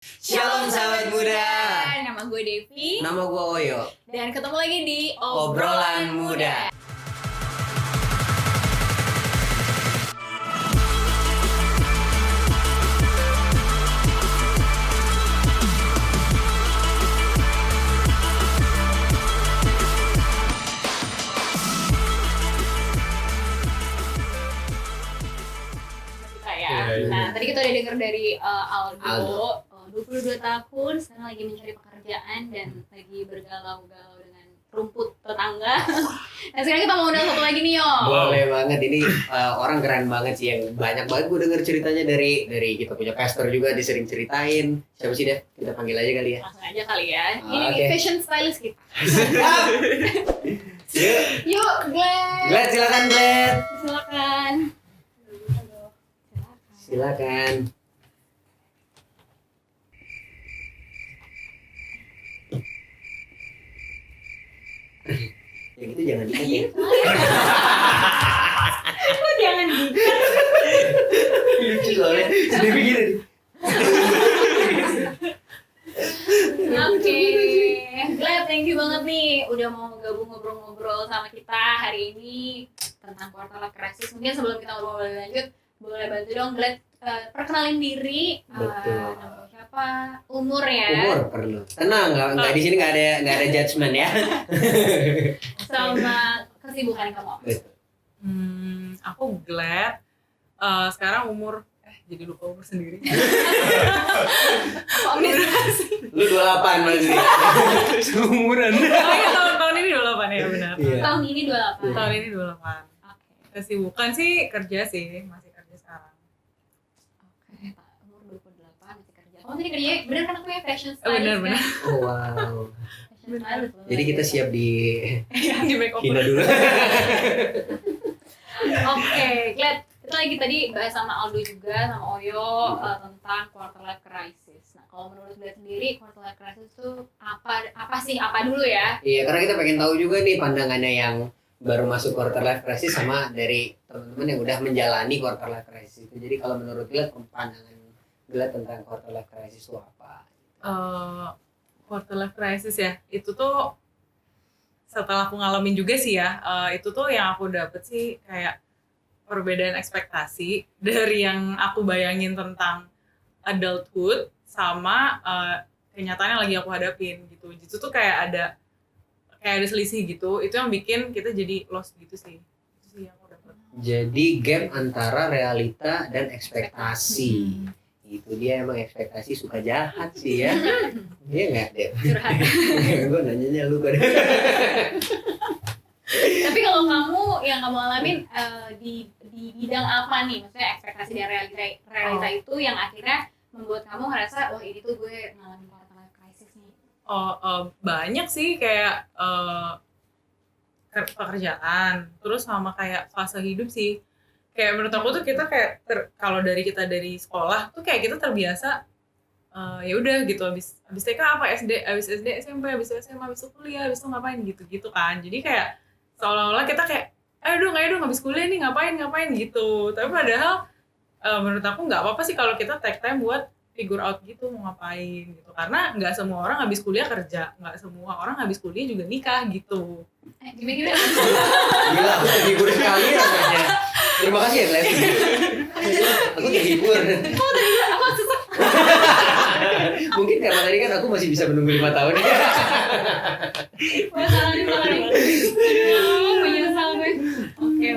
Shalom sahabat muda. Nama gue Devi. Nama gue Oyo. Dan ketemu lagi di Obrolan Muda. Nah, tadi kita udah denger dari Aldo. 22 tahun, sekarang lagi mencari pekerjaan dan lagi bergalau-galau dengan rumput tetangga. Nah, sekarang kita mau undang satu lagi nih, Yo. Boleh banget, ini orang keren banget sih, yang banyak banget gue denger ceritanya dari kita punya pastor juga, disering ceritain. Siapa sih dia? Kita panggil aja kali ya. Langsung aja kali ya. Ini Oke. fashion stylist kita. Yuk, Yuk, Glenn. Glad, silakan Glad. Silakan. Silakan. Ya gitu jangan dikat ya. Kok jangan gitu? Lucu soalnya. Jadi begini. Oke, Glad, thank you banget nih udah mau gabung ngobrol-ngobrol sama kita hari ini tentang quarter life crisis. Mungkin sebelum kita ngobrol lebih lanjut, boleh bantu dong Glad perkenalin diri. Betul. Nama siapa, umur ya, Umur perlu. Tenang, nggak di sini nggak ada judgement ya. sama kesibukan kamu. Betul. Aku Glad. Sekarang umur jadi lupa umur sendiri. Lu 28 masih. Seumuran. Oh iya, tahun ini 28 ya, benar. Iya. Tahun ini 28. Tahun ini 28. Oke. Kesibukan sih kerja sih, masih kerja sekarang. Oke, umur 28 masih kerja. Kamu tadi kerjanya bener kan aku ya fashion stylist? Bener-bener. Oh, wow. Fashion stylist. Jadi kita siap di Di make over. hina dulu. Oke, Glad. Kita lagi tadi bahas sama Aldo juga, sama Oyo tentang quarter life crisis. Nah, kalau menurut Glad sendiri, quarter life crisis itu apa sih? Apa dulu ya? Iya, karena kita pengen tahu juga nih pandangannya yang baru masuk quarter life crisis sama dari teman-teman yang udah menjalani quarter life crisis itu. Jadi kalau menurut Glad, pandangan Glad tentang quarter life crisis itu apa? Quarter life crisis ya, itu tuh setelah aku ngalamin juga sih ya, itu tuh yang aku dapet sih kayak perbedaan ekspektasi dari yang aku bayangin tentang adulthood sama kenyataan yang lagi aku hadapin gitu. Itu tuh kayak ada selisih gitu. Itu yang bikin kita jadi lost gitu sih. Itu sih yang aku dapet. Jadi gap antara realita dan ekspektasi. Itu dia, emang ekspektasi suka jahat sih ya. Iya nggak deh? Curhat. Gue nanyanya lu kan. Tapi kalau kamu yang kamu alamin di bidang apa nih? Maksudnya ekspektasi dan realita itu yang akhirnya membuat kamu ngerasa, wah ini tuh gue ngalamin quarter life crisis nih. Banyak sih kayak pekerjaan, terus sama kayak fase hidup sih. Kayak menurut aku tuh kita kayak kalau dari sekolah tuh kayak kita terbiasa ya udah gitu, habis TK apa habis SD SMP, habis SMA, habis kuliah, habis itu ngapain gitu kan. Jadi kayak seolah-olah kita kayak ayo dong habis kuliah nih ngapain gitu. Tapi padahal menurut aku nggak apa-apa sih kalau kita take time buat figure out gitu mau ngapain gitu. Karena nggak semua orang habis kuliah kerja, nggak semua orang habis kuliah juga nikah gitu. Gimana? Gila, aku terhibur sekali rasanya. Terima kasih ya, Glenn. Aku terhibur. Aku susah. Mungkin karena tadi kan aku masih bisa menunggu 5 tahun. Masalahnya aduh, menyesal gue. Oke.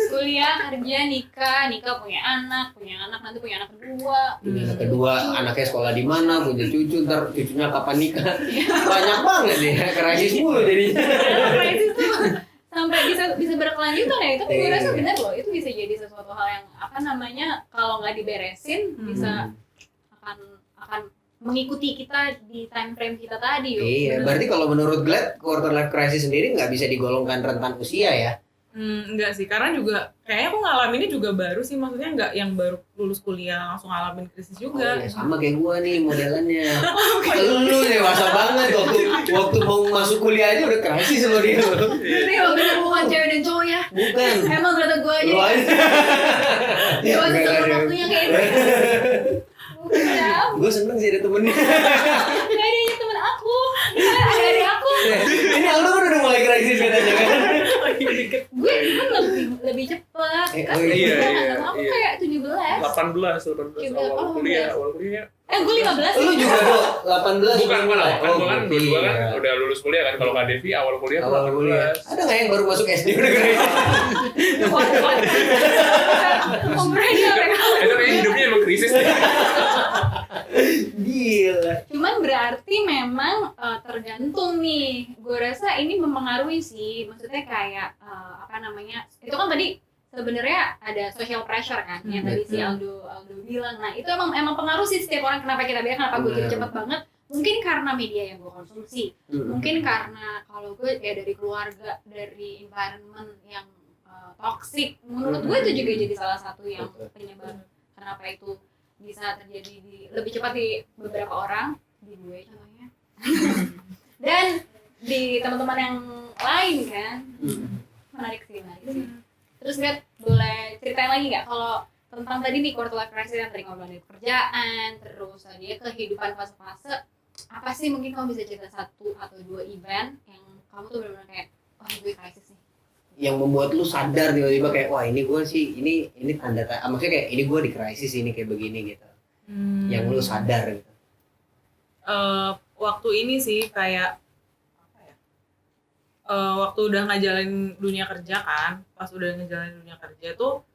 Kuliah, kerja, nikah punya anak nanti punya anak kedua. Yang kedua, anaknya sekolah di mana, punya cucu, ntar cucunya kapan nikah. Banyak banget ya, krisis mulu jadinya. Krisis tuh sampai bisa berkelanjutan ya. Itu gue rasa benar loh, itu bisa jadi sesuatu hal yang kalau nggak diberesin bisa akan mengikuti kita di time frame kita tadi. Iya, berarti kalau menurut Glad, quarter life crisis sendiri nggak bisa digolongkan rentan usia ya? Enggak sih, karena juga kayaknya aku ngalaminnya juga baru sih, maksudnya enggak yang baru lulus kuliah langsung ngalamin krisis juga. Oh, ya, sama kayak gua nih modelannya. Lu dewasa banget waktu mau masuk kuliah aja udah krisis sama dia. Berarti waktu bukan cewek dan cowok ya? Bukan. Emang ternyata gue aja. Lu aja. Gue aja sama waktunya kayak gitu. kejam. Gue seneng sih ada temennya. Gak ada yang temen aku. Misalnya ada adik aku. Ini Aldo kan udah mulai krisis katanya kan. Gue lebih cepet. Kan iya, aku iya. kayak 17. 18 awal kuliah. Gue 15. Lu juga tuh 18. Bukan Oh, kan berarti dua kan iya. udah lulus kuliah kan. Kalau Kak Devi awal kuliah tuh Awal kuliah. 18. Ada nggak yang baru masuk SD udah krisis? Komprehensif mereka. Itu kayak hidupnya emang krisis deh. Gila. Cuman berarti memang tergantung nih. Gue rasa ini mempengaruhi sih. Maksudnya kayak apa namanya? Itu kan tadi sebenarnya ada social pressure kan yang tadi si Aldo bilang. Nah, itu emang pengaruh sih setiap orang. Kenapa kita bilang kenapa gue jadi cepet banget? Mungkin karena media yang gue konsumsi. Mungkin karena kalau gue ya dari keluarga, dari environment yang toxic. Menurut gue itu juga jadi salah satu yang penyebab kenapa itu bisa terjadi lebih cepat di beberapa orang, di gue contohnya, dan di teman-teman yang lain kan. Menarik sih. Terus lihat, boleh ceritain lagi nggak kalau tentang tadi nih quarter life crisis yang tadi ngobrolin pekerjaan, terus tadi kehidupan fase-fase, apa sih mungkin kamu bisa cerita 1 atau 2 event yang kamu tuh benar-benar kayak, wah gue krisis nih. Yang membuat lu sadar tiba-tiba kayak wah ini gue sih ini tanda maksudnya kayak ini gue di krisis ini kayak begini gitu. Yang lu sadar gitu. Waktu ini sih kayak apa ya? Waktu udah ngejalanin dunia kerja kan, pas udah ngejalanin dunia kerja tuh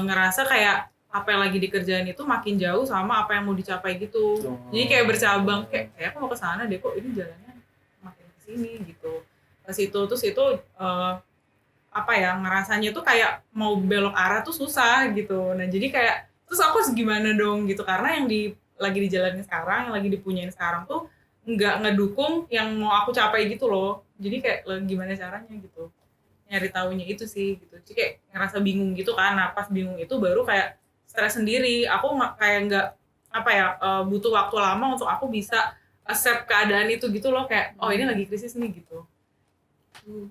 ngerasa kayak apa yang lagi dikerjain itu makin jauh sama apa yang mau dicapai gitu. Jadi kayak bercabang, kayak aku mau ke sana deh, kok ini jalannya makin ke sini gitu. Ke situ terus itu apa ya, ngerasanya tuh kayak mau belok arah tuh susah gitu. Nah, jadi kayak terus aku harus gimana dong gitu, karena yang lagi dijalanin sekarang, yang lagi dipunyain sekarang tuh nggak ngedukung yang mau aku capai gitu loh. Jadi kayak gimana caranya gitu. Nyari taunya itu sih gitu. Jadi kayak ngerasa bingung gitu kan. Nah, pas bingung itu baru kayak stres sendiri. Aku kayak nggak apa ya, butuh waktu lama untuk aku bisa accept keadaan itu gitu loh, kayak oh ini lagi krisis nih gitu.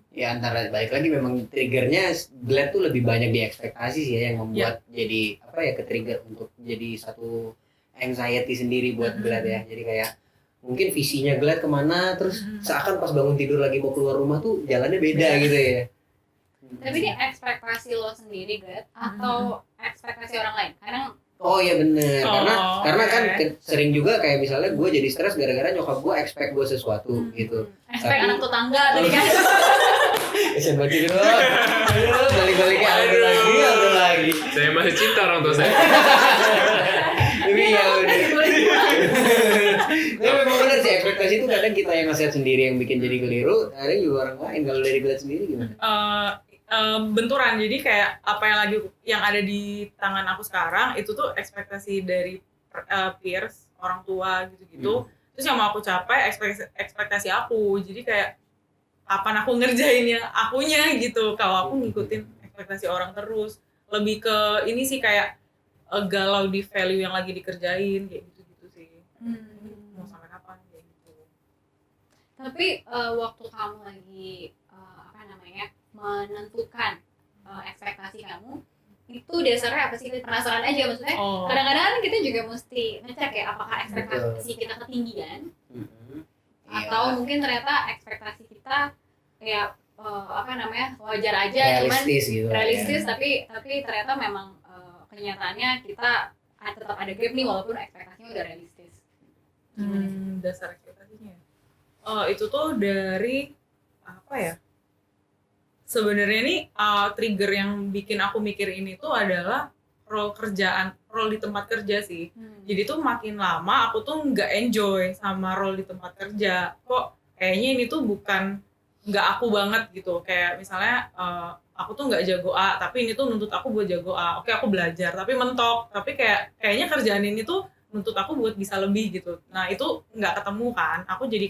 Ya antara balik lagi memang triggernya Glad tuh lebih banyak di ekspektasi sih ya, yang membuat jadi apa ya, ke-trigger untuk jadi satu anxiety sendiri buat Glad ya. Jadi kayak mungkin visinya Glad kemana, terus seakan pas bangun tidur lagi mau keluar rumah tuh jalannya beda gitu ya. Tapi ini ekspektasi lo sendiri, Glad, atau ekspektasi orang lain? Kadang Oh iya bener, karena kan okay. sering juga kayak misalnya gue jadi stres gara-gara nyokap gue expect gue sesuatu gitu. ekspek anak tetangga tadi kan. Kasian banget gitu loh. Aduh, balik-baliknya Aldo lagi. Saya masih cinta orang tua saya. Tapi ya udah. Tapi memang bener sih, ekspektasi itu kadang kita yang ngasih sendiri yang bikin jadi keliru, kadang juga orang lain. Kalau dari Glad sendiri gimana? Benturan, jadi kayak apa yang ada di tangan aku sekarang itu tuh ekspektasi dari peers, orang tua gitu-gitu. Terus yang mau aku capai ekspektasi aku. Jadi kayak kapan aku ngerjain yang akunya gitu. Kalau aku ngikutin ekspektasi orang terus, lebih ke ini sih kayak galau di value yang lagi dikerjain kayak gitu-gitu sih. Mau sampai kapan kayak gitu. Tapi waktu kamu lagi menentukan ekspektasi kamu, itu dasarnya apa sih? Penasaran aja maksudnya. Kadang-kadang kan kita juga mesti ngecek ya, apakah ekspektasi kita ketinggian atau mungkin ternyata ekspektasi kita ya wajar aja, realistis cuman gitu, realistis ya. tapi ternyata memang kenyataannya kita tetap ada gap nih walaupun ekspektasinya udah realistis. Dasar ekspektasinya. Itu tuh dari apa ya? Sebenarnya nih trigger yang bikin aku mikir ini tuh adalah role di tempat kerja sih. Jadi tuh makin lama aku tuh nggak enjoy sama role di tempat kerja. Kok kayaknya ini tuh nggak aku banget gitu. Kayak misalnya aku tuh nggak jago A, tapi ini tuh nuntut aku buat jago A. Oke, aku belajar, tapi mentok. Tapi kayaknya kerjaan ini tuh nuntut aku buat bisa lebih gitu. Nah itu nggak ketemu kan. Aku jadi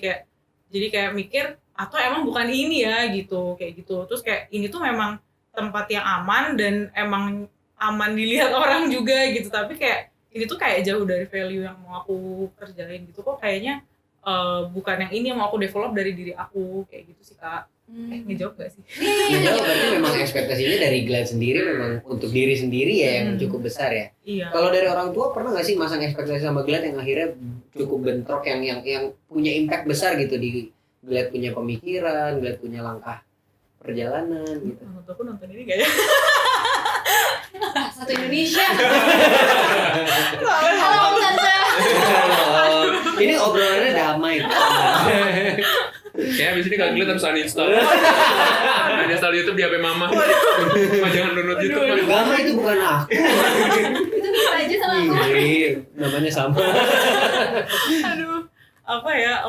kayak mikir, atau emang bukan ini ya gitu, kayak gitu. Terus kayak ini tuh memang tempat yang aman dan emang aman dilihat orang juga gitu, tapi kayak ini tuh kayak jauh dari value yang mau aku kerjain gitu. Kok kayaknya bukan yang ini yang mau aku develop dari diri aku, kayak gitu sih Kak. Ngejawab gak sih? Jadi berarti memang ekspektasinya dari Glad sendiri memang untuk diri sendiri ya yang cukup besar ya. Iya. Kalau dari orang tua pernah nggak sih masang ekspektasi sama Glad yang akhirnya cukup bentrok yang punya impact besar gitu di Glad punya pemikiran, Glad punya langkah perjalanan gitu. Orang tuaku nonton ini gak ya? Satu Indonesia. Halo tante. Ini obrolannya damai. Kayak abis ini gak ngeliat harus uninstall. Uninstall YouTube di HP mama. Mama jangan download YouTube. Mama. Gama itu bukan aku. Itu bisa aja sama aku. Iya, namanya sama. Aduh, apa ya?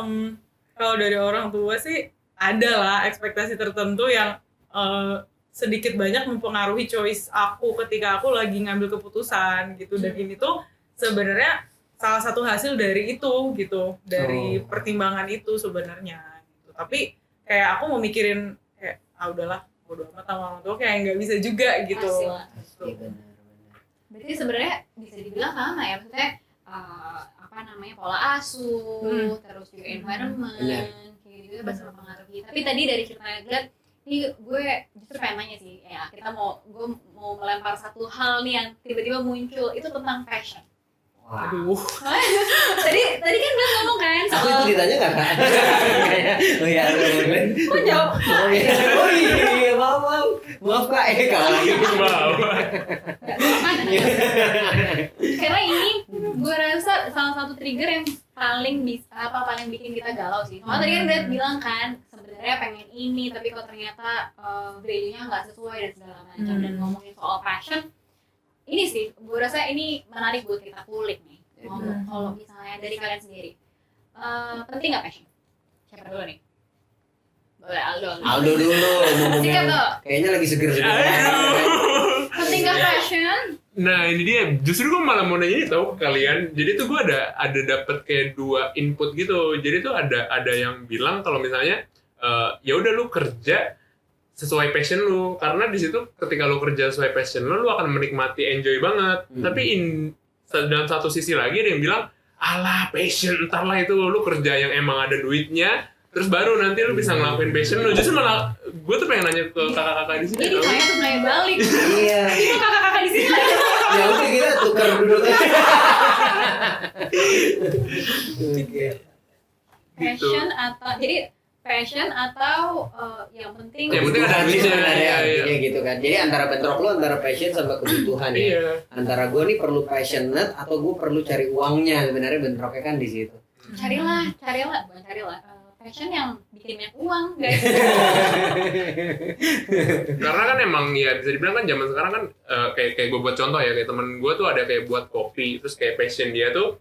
Kalau dari orang tua sih ada lah ekspektasi tertentu yang sedikit banyak mempengaruhi choice aku ketika aku lagi ngambil keputusan gitu. Dan ini tuh sebenarnya salah satu hasil dari itu gitu, dari pertimbangan itu sebenarnya gitu. Tapi kayak aku mau mikirin kayak udahlah bodo amat sama orang tua, kayak nggak bisa juga gitu. Pasti lah. Berarti sebenarnya bisa dibilang sama ya, maksudnya pola asuh, terus juga environment, kayak gitu pasti mempengaruhi. Tapi tadi dari ceritanya Glad, ini gue justru pengen nanya sih, ya gue mau melempar satu hal nih yang tiba-tiba muncul, itu tentang passion. Aduh. tadi kan Glad ngomong kan Aku soal ceritanya nggak kak? Oh iya, kok jawab oh iya, maaf kak, kalau lagi Wow. karena ini gue rasa salah satu trigger yang paling bikin kita galau sih. Soalnya tadi kan Glad bilang kan sebenarnya pengen ini tapi kok ternyata value-nya nggak sesuai dan segala macam. Dan ngomongin soal passion, ini sih gue rasa ini menarik buat kita kulik nih. Ngomong kalau misalnya dari kalian sendiri, penting nggak passion? Siapa dulu nih? Boleh Aldo dulu ngomongnya. Sikat tuh. Kayaknya lagi seger-seger. Penting nggak passion? Nah ini dia, justru gue malah mau nanya ini tau ke kalian. Jadi tuh gue ada dapet kayak 2 input gitu. Jadi tuh ada yang bilang kalau misalnya ya udah lu kerja sesuai passion lu, karena di situ ketika lu kerja sesuai passion lu akan menikmati, enjoy banget. Tapi dalam satu sisi lagi ada yang bilang, alah passion entar lah itu lu kerja yang emang ada duitnya, terus baru nanti lu bisa ngelakuin passion lu. Justru malah gue tuh pengen nanya ke kakak-kakak di sini. Jadi saya tuh nanya balik. Iya. Ini kakak-kakak di sini. Ya udah kita tukar duduk aja. Oke. Passion atau yang penting Yang penting ada duitnya, sebenarnya iya. artinya gitu kan. Jadi antara bentrok lu antara passion sama kebutuhan ya. Iya. Antara gue nih perlu passionate atau gue perlu cari uangnya, sebenarnya bentroknya kan di situ. carilah passion yang bikin banyak uang guys. Karena kan emang ya bisa dibilang kan zaman sekarang kan kayak gue buat contoh ya, kayak temen gue tuh ada kayak buat kopi, terus kayak passion dia tuh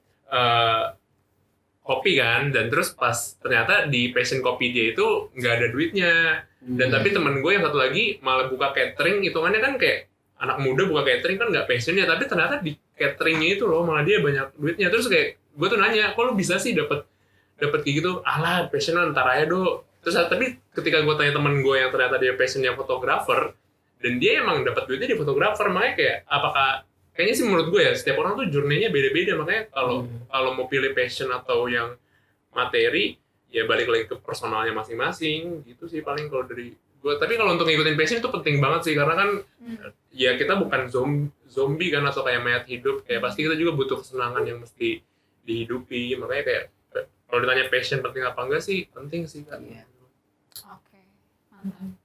kopi kan, dan terus pas ternyata di passion kopi dia itu nggak ada duitnya. Dan tapi temen gue yang satu lagi malah buka catering, hitungannya kan kayak anak muda buka catering kan nggak passionnya, tapi ternyata di cateringnya itu loh malah dia banyak duitnya. Terus kayak gue tuh nanya, kok lu bisa sih dapat kayak gitu? Alah passion ntar aja do. Terus tapi ketika gue tanya temen gue yang ternyata dia passionnya fotografer, dan dia emang dapat duitnya di fotografer, makanya kayak apakah kayaknya sih menurut gue ya setiap orang tuh journey-nya beda-beda. Makanya kalau mau pilih passion atau yang materi ya balik lagi ke personalnya masing-masing gitu sih paling kalau dari gue. Tapi kalau untuk ngikutin passion itu penting banget sih, karena kan ya kita bukan zombie kan atau kayak mayat hidup, kayak pasti kita juga butuh kesenangan yang mesti dihidupi. Makanya kayak kalau ditanya passion penting apa enggak sih, penting sih kan. Oke, mantap.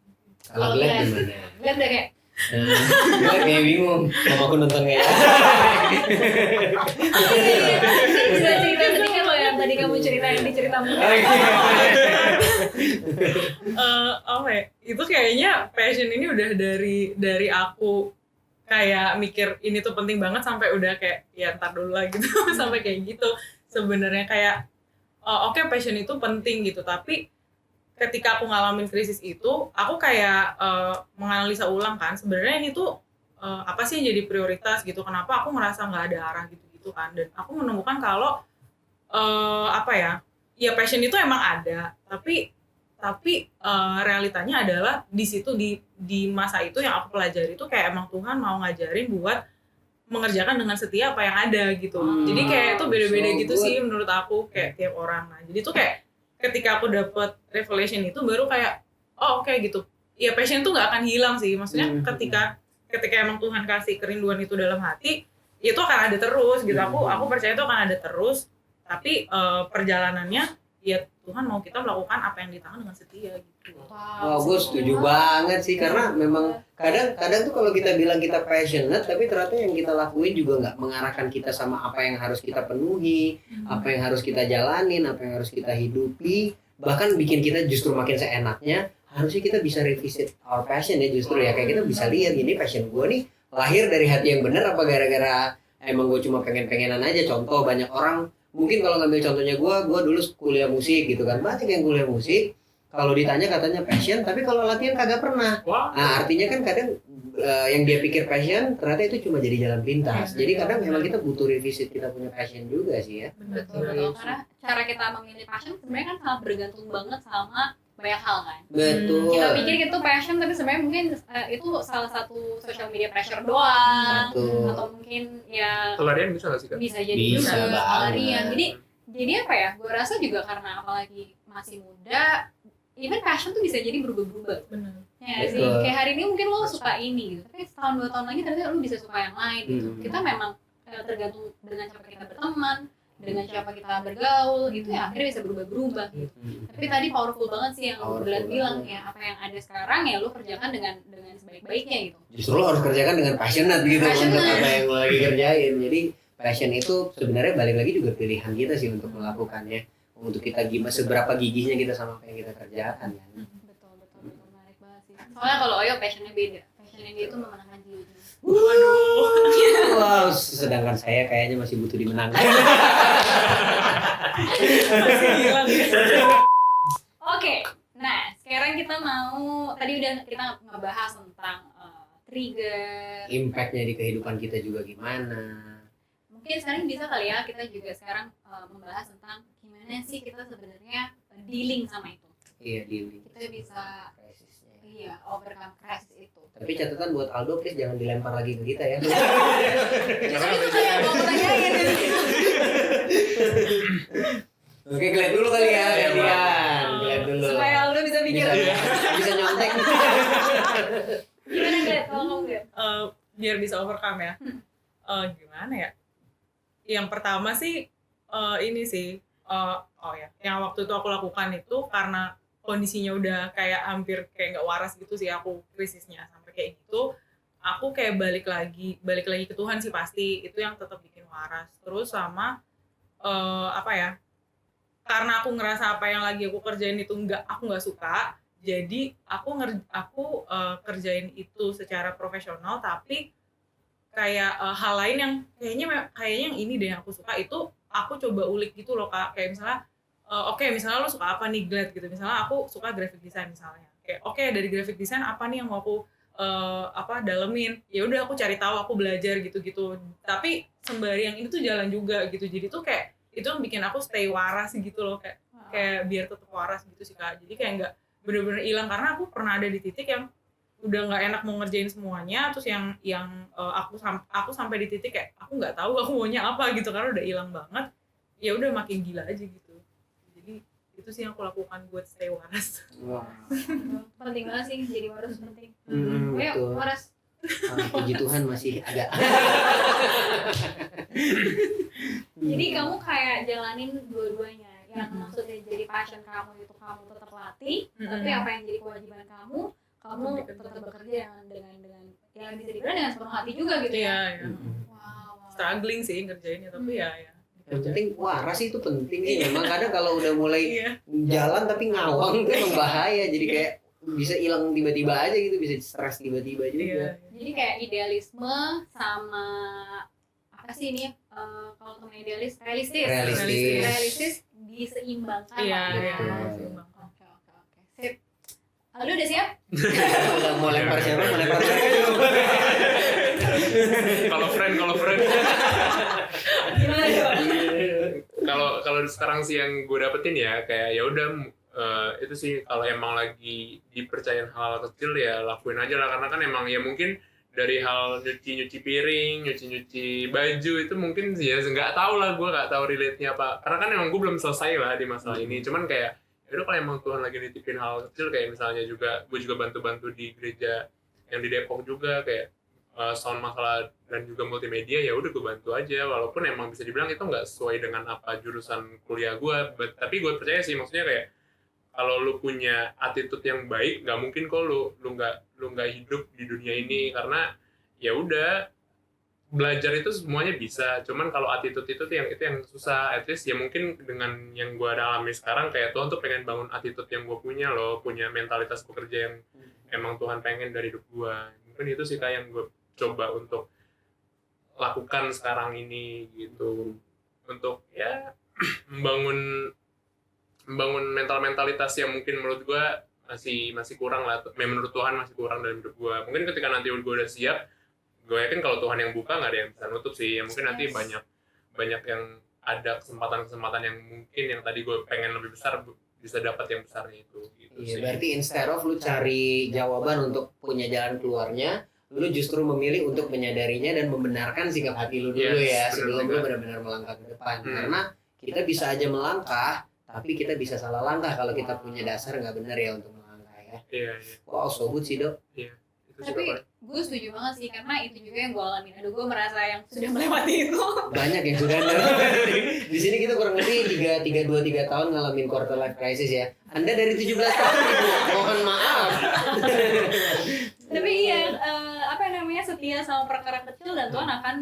Kalau Glad gimana? Glad udah kayak Gue kayak bingung, sama aku nonton kayak cerita tadi kan lo yang tadi kamu ceritain di ceritamu. Apa ya? Itu kayaknya passion ini udah dari aku kayak mikir ini tuh penting banget sampai udah kayak ya ntar dulu lah gitu. Sampai kayak gitu sebenarnya kayak oke, passion itu penting gitu, tapi ketika aku ngalamin krisis itu, aku kayak menganalisa ulang kan, sebenarnya ini tuh apa sih yang jadi prioritas gitu, kenapa aku ngerasa nggak ada arah gitu kan. Dan aku menemukan kalau ya passion itu emang ada, tapi realitanya adalah di situ di masa itu yang aku pelajari itu kayak emang Tuhan mau ngajarin buat mengerjakan dengan setia apa yang ada gitu. Jadi kayak itu beda-beda gitu sih menurut aku, kayak tiap orang. Nah jadi tuh kayak ketika aku dapet revelation itu baru kayak oh oke gitu. Ya passion tuh nggak akan hilang sih, maksudnya ketika emang Tuhan kasih kerinduan itu dalam hati, itu akan ada terus gitu. Aku percaya itu akan ada terus, tapi perjalanannya ya Tuhan mau kita melakukan apa yang di tangan dengan setia gitu. Oh, gue setuju banget sih, karena memang kadang tuh kalau kita bilang kita passionate, tapi ternyata yang kita lakuin juga nggak mengarahkan kita sama apa yang harus kita penuhi, apa yang harus kita jalanin, apa yang harus kita hidupi, bahkan bikin kita justru makin seenaknya. Harusnya kita bisa revisit our passion ya, justru ya kayak kita bisa lihat ini passion gue nih lahir dari hati yang benar apa gara-gara emang gue cuma pengen-pengenan aja. Contoh, banyak orang mungkin kalau ngambil contohnya gue dulu kuliah musik gitu kan, banyak yang kuliah musik kalau ditanya katanya passion, tapi kalau latihan kagak pernah. Nah artinya kan kadang yang dia pikir passion ternyata itu cuma jadi jalan pintas. Jadi kadang memang kita butuh revisit kita punya passion juga sih ya. Betul. Karena cara kita memilih passion sebenarnya kan sangat bergantung banget sama banyak hal kan. Betul. Kita pikir itu passion, tapi sebenarnya mungkin itu salah satu social media pressure doang. Betul. Atau mungkin ya pelarian bisa nggak sih Kak? bisa jadi Bisa juga banget. pelarian. Jadi apa ya? Gue rasa juga karena apalagi masih muda, even passion tuh bisa jadi berubah-ubah. Benar. Ya sih. Betul. Kayak hari ini mungkin lo suka ini gitu, tapi setahun 2 tahun lagi ternyata lo bisa suka yang lain gitu. Kita memang tergantung dengan cara kita berteman, dengan siapa kita bergaul, itu ya akhirnya bisa berubah-berubah gitu. Tapi tadi powerful banget sih yang Bulan bilang ya, apa yang ada sekarang ya lo kerjakan dengan sebaik-baiknya gitu. Justru lo harus kerjakan dengan passionate gitu untuk apa yang lo lagi kerjain. Jadi passion itu sebenarnya balik lagi juga pilihan kita sih untuk melakukannya, untuk kita gimana seberapa gigihnya kita sama apa yang kita kerjakan kan. Betul menarik banget sih. Soalnya kalau Oyo passionnya beda, passionnya dia itu memenangkan dirinya. Wow, sedangkan saya kayaknya masih butuh dimenangkan. Oke, nah sekarang kita mau, tadi udah kita ngebahas tentang trigger, Impactnya di kehidupan kita juga gimana. mungkin sekarang bisa kali ya kita juga sekarang membahas tentang gimana sih kita sebenarnya dealing sama itu. Iya, dealing. Kita bisa overcome crisis itu. Tapi catatan buat Aldo, please jangan dilempar lagi ke kita ya. Justru itu kayak mau tanyain. Oke, Glenn dulu kali ya, gantian. Glenn dulu. Supaya Aldo bisa mikir. Bisa nyontek. Gimana Glenn? Kalau kamu Glenn? Biar bisa overcome ya. Gimana ya? Yang pertama sih ini sih yang waktu itu aku lakukan itu karena kondisinya udah kayak hampir kayak nggak waras gitu sih aku krisisnya sampai kayak gitu. Aku kayak balik lagi ke Tuhan sih pasti, itu yang tetap bikin waras. Terus sama karena aku ngerasa apa yang lagi aku kerjain itu aku nggak suka, jadi aku kerjain itu secara profesional, tapi kayak hal lain yang kayaknya yang ini deh yang aku suka, itu aku coba ulik gitu loh Kak. Kayak misalnya misalnya lo suka apa nih Glad gitu, misalnya aku suka graphic design misalnya, kayak dari graphic design apa nih yang mau aku dalemin, ya udah aku cari tahu, aku belajar gitu-gitu, tapi sembari yang ini tuh jalan juga gitu. Jadi tuh kayak itu yang bikin aku stay waras gitu loh, kayak biar tetap waras gitu sih Kak. Jadi kayak nggak bener-bener hilang, karena aku pernah ada di titik yang udah nggak enak mau ngerjain semuanya, terus yang aku sampai di titik kayak aku nggak tahu aku maunya apa gitu, karena udah hilang banget. Ya udah makin gila aja gitu. Jadi itu sih yang aku lakukan buat stay waras. Wah. Penting banget sih jadi waras, penting. Ayo Betul. waras. Puji Tuhan masih ada. Jadi kamu kayak jalanin dua-duanya. Yang maksudnya jadi passion kamu itu kamu tetap latih, tapi apa yang jadi kewajiban kamu tetap bekerja dengan yang bisa dibilang dengan sepenuh hati juga gitu ya. Iya. Wow. Struggling sih ngerjainnya, tapi ya. Yang penting waras itu penting sih. Memang kadang kalau udah mulai Iya. jalan tapi ngawang itu emang bahaya. Jadi kayak bisa hilang tiba-tiba aja gitu, bisa stres tiba-tiba juga. Iya. Jadi kayak idealisme sama apa sih ini kalau temen idealis realistis diseimbangkan. Iya. Betul. Oke. Sip. Aldo udah siap? Udah mau lempar siapa? Mau lempar siapa? Kalau friend Gimana coba? kalau sekarang sih yang gue dapetin ya kayak ya udah itu sih, kalau emang lagi dipercayain hal kecil ya lakuin aja lah, karena kan emang ya mungkin dari hal nyuci piring, nyuci baju itu mungkin sih ya nggak tahu lah, gue nggak tahu relate-nya apa, karena kan emang gue belum selesai lah di masalah ini. Cuman kayak itu kalau emang Tuhan lagi nitipin hal kecil kayak misalnya juga gue juga bantu-bantu di gereja yang di Depok juga kayak sound masalah dan juga multimedia, ya udah gue bantu aja walaupun emang bisa dibilang itu nggak sesuai dengan apa jurusan kuliah gue, tapi gue percaya sih, maksudnya kayak kalau lu punya attitude yang baik nggak mungkin kok lu nggak hidup di dunia ini, karena ya udah belajar itu semuanya bisa, cuman kalau attitude itu yang susah. At least ya mungkin dengan yang gue alami sekarang kayak Tuhan tuh pengen bangun attitude yang gue punya loh, punya mentalitas pekerja yang emang Tuhan pengen dari hidup gue. Mungkin itu sih kayak yang gue coba untuk lakukan sekarang ini gitu, untuk ya membangun mentalitas yang mungkin menurut gue masih kurang lah, menurut Tuhan masih kurang dalam hidup gue. Mungkin ketika nanti gue udah siap, gue yakin kalau Tuhan yang buka nggak ada yang bisa nutup sih ya. Mungkin nanti banyak yang ada kesempatan yang mungkin yang tadi gue pengen lebih besar bisa dapat yang besarnya itu gitu. Iya, sih. berarti instead of lu cari jawaban untuk punya jalan keluarnya, lu justru memilih untuk menyadarinya dan membenarkan sikap hati lu dulu ya, Yes, sebelum lu benar. benar-benar melangkah ke depan. Karena kita bisa aja melangkah, tapi kita bisa salah langkah kalau kita punya dasar nggak benar ya untuk melangkah ya. Iya. Wow, so good sih Dok. Itu sih Tapi Bapak. gue setuju banget sih, karena itu juga yang gue alamin. Aduh, gue merasa yang sudah melewati itu. Banyak yang sudah di sini kita kurang lebih 3 tahun ngalamin quarter life crisis ya. Anda dari 17 tahun Ibu. Mohon maaf. Tapi iya, apa namanya, setia sama perkara kecil dan Tuhan akan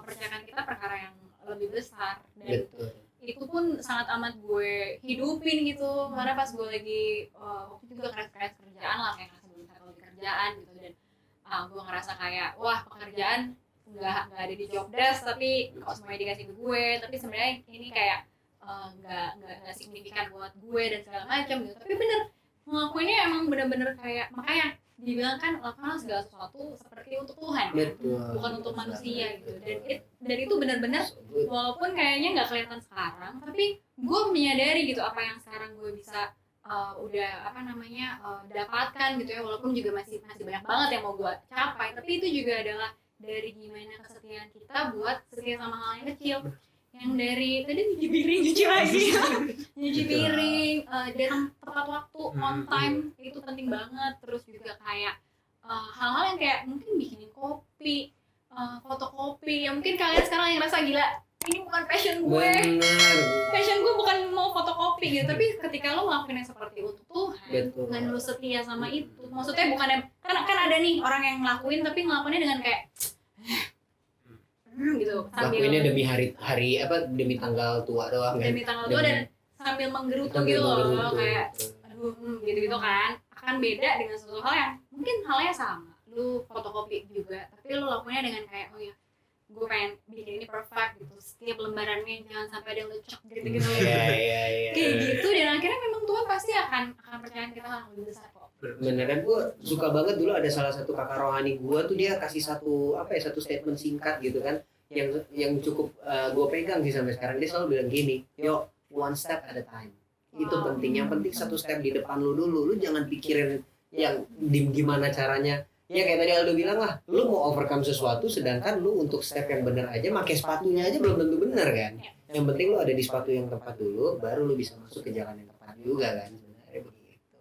percayakan kita perkara yang lebih besar. Dan Betul. itu pun sangat amat gue hidupin gitu, karena pas gue lagi waktu itu juga keras kerjaan lah, kayak ngerasa belum settle di kerjaan gitu, dan gue ngerasa kayak wah, pekerjaan nggak ada di job desk, tapi kok semuanya dikasih ke gue, tapi sebenarnya ini kayak nggak signifikan buat gue dan segala macam gitu. Tapi bener, ngelakuinnya emang bener-bener kayak, makanya dibilang kan lakukan segala sesuatu seperti untuk Tuhan, Betul. bukan untuk manusia gitu. Dan itu benar-benar, walaupun kayaknya nggak kelihatan sekarang, tapi gue menyadari gitu apa yang sekarang gue bisa udah dapatkan gitu ya, walaupun juga masih banyak banget yang mau gue capai, tapi itu juga adalah dari gimana kesetiaan kita buat setia sama hal yang kecil, yang dari tadi nyuci piring, nyuci piring, datang tepat waktu, on time, itu penting banget. Terus juga kayak hal-hal yang kayak mungkin bikinin kopi, fotokopi, yang mungkin kalian sekarang yang rasa gila, ini bukan passion gue, Benar. passion gue bukan mau fotokopi gitu, tapi ketika lo ngelakuin yang seperti untuk Tuhan, Betul. dan lo setia sama itu, maksudnya bukan yang, kan ada nih orang yang ngelakuin tapi ngelakuinnya dengan kayak gitu, Lakuinnya demi hari demi tanggal tua doang kan. demi tanggal tua dan sambil menggerutu Sambil gitu loh, menggerutu. kayak aduh gitu kan, akan beda dengan sesuatu hal yang mungkin halnya sama, lu fotokopi juga tapi lu lakuinnya dengan kayak oh ya gue pengen bikin ini perfect gitu, setiap lembarannya jangan sampai ada yang lecek gitu Iya. kayak gitu, dan akhirnya memang Tuhan pasti akan percaya kita hal yang lebih besar kok. Beneran gue suka banget dulu ada salah satu kakak rohani gue tuh, dia kasih satu statement singkat gitu kan, yang cukup gue pegang sih sampai sekarang. Dia selalu bilang gini, yo one step at a time. Itu penting, yang penting satu step di depan lu dulu, lu jangan pikirin yang gimana caranya. Ya kayak tadi Aldo bilang lah, lu mau overcome sesuatu sedangkan lu untuk step yang benar aja pakai sepatunya aja belum tentu benar kan. Yang penting lu ada di sepatu yang tepat dulu, baru lu bisa masuk ke jalan yang tepat juga kan, sebenarnya begitu.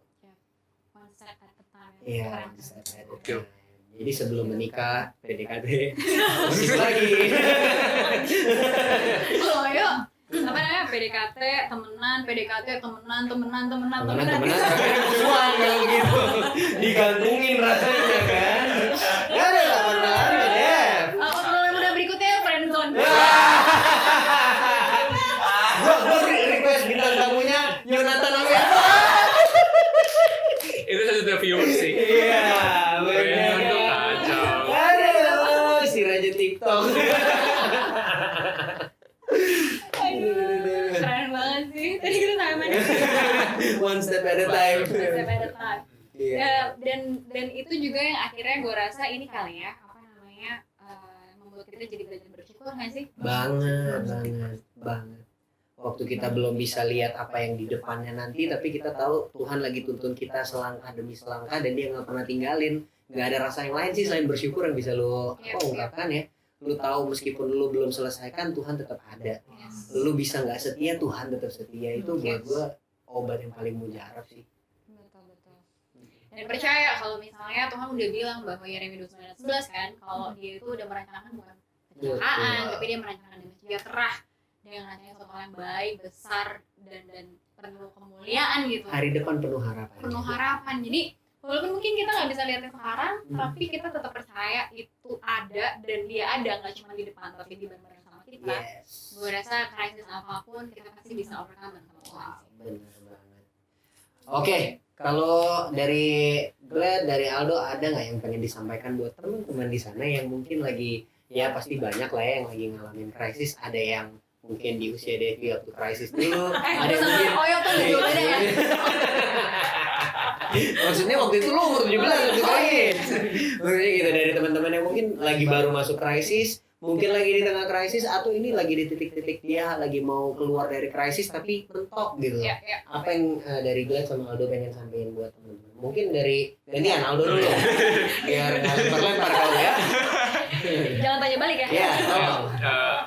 One step at a time. Iya, Keren. one step at a Oke. time. Jadi sebelum menikah, PDKT, musik lagi. Oh yuk, apa namanya, PDKT, temenan, temenan, Temenan, semua kalau begitu digantungin rasanya kan. Gak ada lawan ya. Obrolan muda berikutnya friendzone. Gua request bintang tamunya Yonatan Awiato. Itu satu viewers sih. Iya, Friendzone tuh benar. kacau. Aduh, si raja TikTok. Aduh, keren banget sih. Tadi kita sampai mana? One step at a time. One step at a time. Iya. Ya, dan itu juga yang akhirnya gue rasa ini kali ya, apa namanya, membuat kita jadi belajar bersyukur nggak sih? Banget. Waktu kita belum bisa lihat apa yang di depannya nanti, tapi kita tahu Tuhan lagi tuntun kita selangkah demi selangkah dan Dia nggak pernah tinggalin. Nggak ada rasa yang lain sih selain bersyukur yang bisa lo ungkapkan ya. Lu tahu meskipun lu belum selesaikan, Tuhan tetap ada. Yes. Lu bisa nggak setia, Tuhan tetap setia. Itu buat Yes. gua obat yang paling mujarab sih. Betul. Dan percaya kalau misalnya Tuhan udah bilang bahwa Yeremia 29:11 kan, kalau dia itu udah merencanakan bukan kecelakaan, tapi dia merencanakan damai sejahtera, dia merencanakan suatu hal yang baik, besar dan penuh kemuliaan gitu. Hari depan penuh harapan. Penuh harapan. Jadi walaupun mungkin kita nggak bisa lihatnya sekarang, tapi kita tetap percaya itu ada dan dia ada, nggak cuma di depan tapi di bareng sama kita. Yes. Gue rasa krisis apapun kita pasti bisa overcome sama Tuhan. Benar banget. Oke, kalau dari Glad, dari Aldo ada nggak yang pengen disampaikan buat teman-teman di sana yang mungkin lagi, ya pasti banyak lah ya yang lagi ngalamin krisis. Ada yang mungkin di usia Devi waktu krisis dulu, ada yang mungkin Oyo tuh nggak jauh beda ya. maksudnya waktu itu lo umur 17 waktu krisis. Maksudnya gitu, dari teman-teman yang mungkin lagi baru masuk krisis, mungkin lagi di tengah krisis, atau ini lagi di titik-titik dia lagi mau keluar dari krisis tapi mentok gitu. Iya. Apa yang dari Glad sama Aldo pengen sampaikan buat teman-teman? Mungkin dari gantian Aldo dulu ya. Biar nggak lempar-lempar kalau ya. Jangan tanya balik ya. Iya, tolong.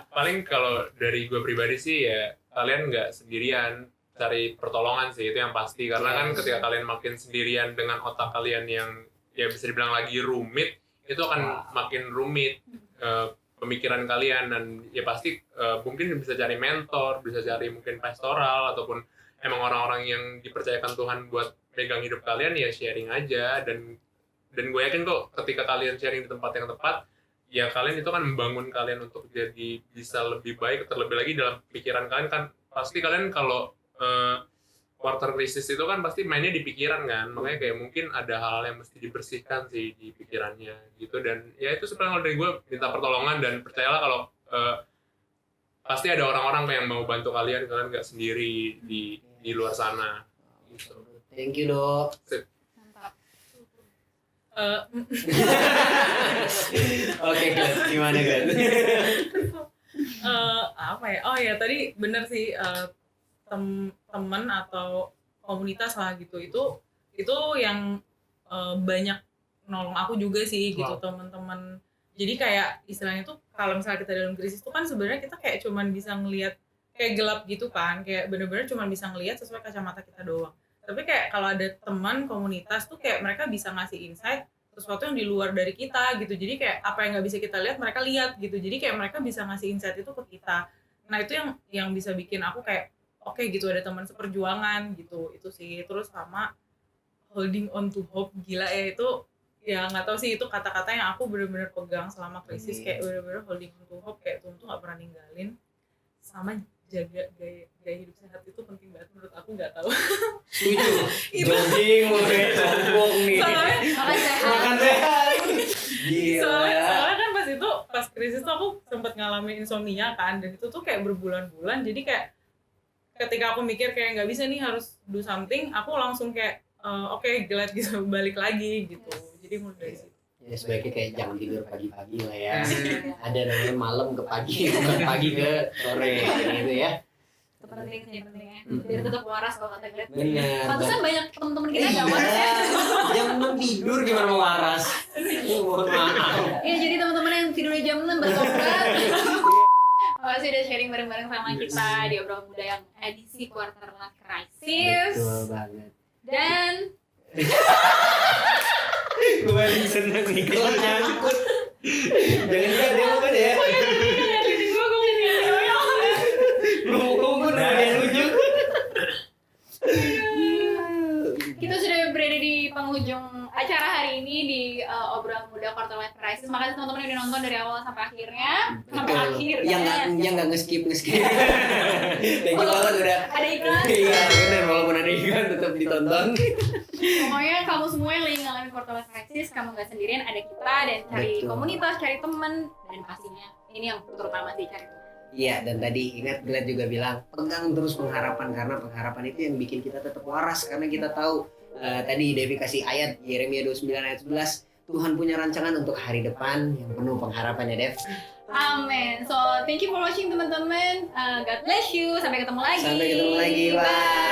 Paling kalau dari gue pribadi sih ya kalian nggak sendirian, cari pertolongan sih itu yang pasti, karena kan ketika kalian makin sendirian dengan otak kalian yang ya bisa dibilang lagi rumit, itu akan makin rumit pemikiran kalian, dan ya pasti mungkin bisa cari mentor, bisa cari mungkin pastoral ataupun emang orang-orang yang dipercayakan Tuhan buat pegang hidup kalian, ya sharing aja, dan gue yakin kok ketika kalian sharing di tempat yang tepat, ya kalian itu kan membangun kalian untuk jadi bisa lebih baik, terlebih lagi dalam pikiran kalian kan pasti kalian kalau quarter crisis itu kan pasti mainnya di pikiran kan, makanya kayak mungkin ada hal yang mesti dibersihkan sih di pikirannya gitu, dan ya itu sebenarnya kalau dari gue minta pertolongan, dan percayalah kalau pasti ada orang-orang yang mau bantu kalian nggak sendiri di luar sana gitu. Thank you, Dok. Mantap. Oke, Glad, gimana Glad? Apa ya? Oh ya, tadi bener sih, teman atau komunitas lah gitu, itu yang banyak nolong aku juga sih gitu. Wow. Teman-teman, jadi kayak istilahnya tuh kalau misalnya kita dalam krisis tuh kan sebenarnya kita kayak cuman bisa ngelihat kayak gelap gitu kan, kayak bener-bener cuman bisa ngelihat sesuai kacamata kita doang. Tapi kayak kalau ada teman komunitas tuh kayak mereka bisa ngasih insight sesuatu yang di luar dari kita gitu, jadi kayak apa yang nggak bisa kita lihat mereka lihat gitu, jadi kayak mereka bisa ngasih insight itu ke kita. Nah itu yang bisa bikin aku kayak oke gitu, ada teman seperjuangan gitu, itu sih. Terus sama holding on to hope, gila ya itu, ya nggak tahu sih, itu kata-kata yang aku bener-bener pegang selama krisis, kayak bener-bener holding on to hope, kayak Tuhan tuh nggak pernah ninggalin. Sama jaga gaya hidup sehat itu penting banget menurut aku, nggak tahu. Setuju. Jogging, mulai sombong nih. Makan sehat. Soalnya kan pas krisis tuh aku sempat ngalamin insomnia kan, dan itu tuh kayak berbulan-bulan, jadi kayak ketika aku mikir kayak nggak bisa nih, harus do something, aku langsung kayak oke, Glad gitu, balik lagi gitu. Jadi mulai dari situ. Ya sebaiknya kayak jangan tidur pagi-pagi lah ya. Ada namanya malam ke pagi, bukan pagi ke sore gitu ya. Itu penting sih, pentingnya. Biar tetap waras kalau kata Glad. Benar. Pantesan banyak teman-teman kita nggak waras ya. Jam 6 tidur gimana mau waras? Mohon maaf. Iya, jadi teman-teman yang tidurnya jam 6 bertobat. Makasih udah sharing bareng-bareng sama kita di Obrolan Muda yang edisi Quarter Life Crisis. Betul banget. Dan Gue paling seneng nih kalau nyangkut. Jangan lihat dia bukan ya. Gue udah lucu. kita sudah berada di penghujung acara hari ini di Obrolan Muda Quarter Life Crisis. Makasih teman-teman yang udah nonton dari awal sampai akhirnya. Sampai akhir. Yang nggak nge-skip. Thank you banget udah. Ada iklan. Iya benar, walaupun ada iklan tetap ditonton. Pokoknya kamu semua yang lagi ngalamin quarter life crisis, kamu gak sendirian, ada kita, dan cari Betul. komunitas, cari teman, dan pastinya ini yang terutama sih, cari Tuhan. Iya, dan tadi ingat Glad juga bilang pegang terus pengharapan, karena pengharapan itu yang bikin kita tetap waras, karena kita tahu tadi Devi kasih ayat Yeremia 29 ayat 11, Tuhan punya rancangan untuk hari depan yang penuh pengharapan ya Dev. Amin. So thank you for watching teman-teman. God bless you. Sampai ketemu lagi. Sampai ketemu lagi. Bye.